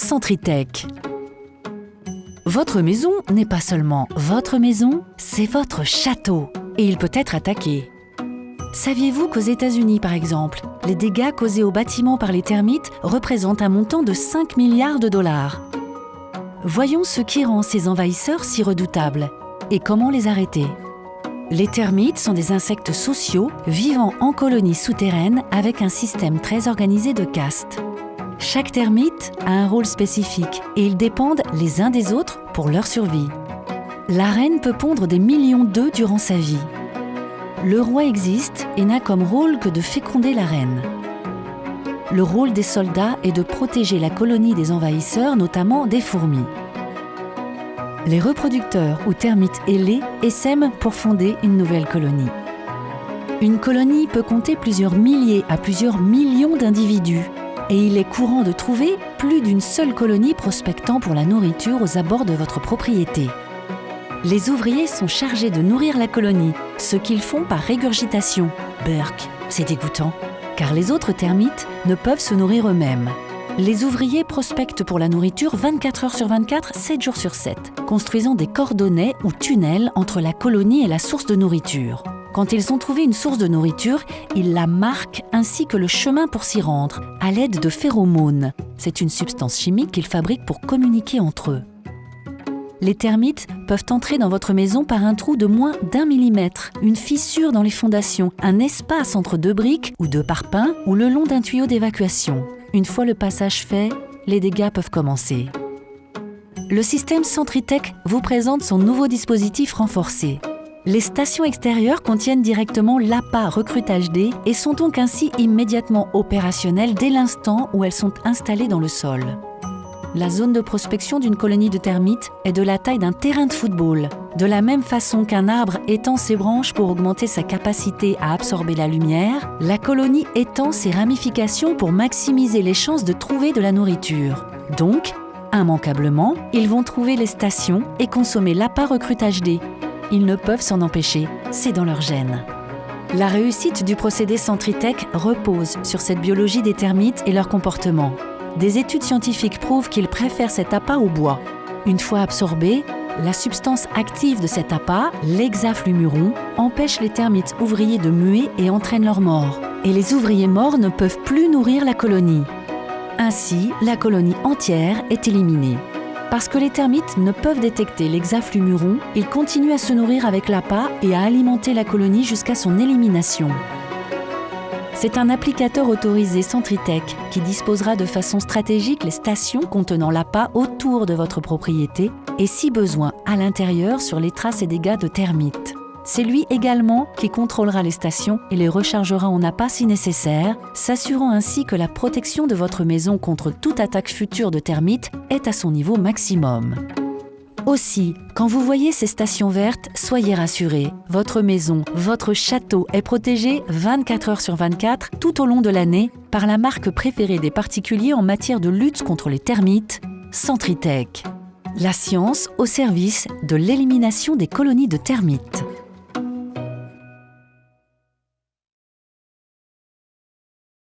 Centritech. Votre maison n'est pas seulement votre maison, c'est votre château et il peut être attaqué. Saviez-vous qu'aux États-Unis, par exemple, les dégâts causés aux bâtiments par les termites représentent un montant de 5 milliards de dollars? Voyons ce qui rend ces envahisseurs si redoutables et comment les arrêter. Les termites sont des insectes sociaux vivant en colonies souterraines avec un système très organisé de castes. Chaque termite a un rôle spécifique et ils dépendent les uns des autres pour leur survie. La reine peut pondre des millions d'œufs durant sa vie. Le roi existe et n'a comme rôle que de féconder la reine. Le rôle des soldats est de protéger la colonie des envahisseurs, notamment des fourmis. Les reproducteurs ou termites ailés essaiment pour fonder une nouvelle colonie. Une colonie peut compter plusieurs milliers à plusieurs millions d'individus. Et il est courant de trouver plus d'une seule colonie prospectant pour la nourriture aux abords de votre propriété. Les ouvriers sont chargés de nourrir la colonie, ce qu'ils font par régurgitation. Burk, c'est dégoûtant, car les autres termites ne peuvent se nourrir eux-mêmes. Les ouvriers prospectent pour la nourriture 24 heures sur 24, 7 jours sur 7, construisant des cordonnets ou tunnels entre la colonie et la source de nourriture. Quand ils ont trouvé une source de nourriture, ils la marquent ainsi que le chemin pour s'y rendre, à l'aide de phéromones. C'est une substance chimique qu'ils fabriquent pour communiquer entre eux. Les termites peuvent entrer dans votre maison par un trou de moins d'1 millimètre, une fissure dans les fondations, un espace entre deux briques ou deux parpaings ou le long d'un tuyau d'évacuation. Une fois le passage fait, les dégâts peuvent commencer. Le système Centritech vous présente son nouveau dispositif renforcé. Les stations extérieures contiennent directement l'appât Recrute HD et sont donc ainsi immédiatement opérationnelles dès l'instant où elles sont installées dans le sol. La zone de prospection d'une colonie de termites est de la taille d'un terrain de football. De la même façon qu'un arbre étend ses branches pour augmenter sa capacité à absorber la lumière, la colonie étend ses ramifications pour maximiser les chances de trouver de la nourriture. Donc, immanquablement, ils vont trouver les stations et consommer l'appât Recrute HD. Ils ne peuvent s'en empêcher, c'est dans leur gène. La réussite du procédé Centritech repose sur cette biologie des termites et leur comportement. Des études scientifiques prouvent qu'ils préfèrent cet appât au bois. Une fois absorbé, la substance active de cet appât, l'hexaflumuron, empêche les termites ouvriers de muer et entraîne leur mort. Et les ouvriers morts ne peuvent plus nourrir la colonie. Ainsi, la colonie entière est éliminée. Parce que les termites ne peuvent détecter l'hexaflumuron, ils continuent à se nourrir avec l'appât et à alimenter la colonie jusqu'à son élimination. C'est un applicateur autorisé Centritech qui disposera de façon stratégique les stations contenant l'appât autour de votre propriété et si besoin à l'intérieur sur les traces et dégâts de termites. C'est lui également qui contrôlera les stations et les rechargera en appât si nécessaire, s'assurant ainsi que la protection de votre maison contre toute attaque future de termites est à son niveau maximum. Aussi, quand vous voyez ces stations vertes, soyez rassurés. Votre maison, votre château est protégé 24 heures sur 24 tout au long de l'année par la marque préférée des particuliers en matière de lutte contre les termites, Centritech. La science au service de l'élimination des colonies de termites.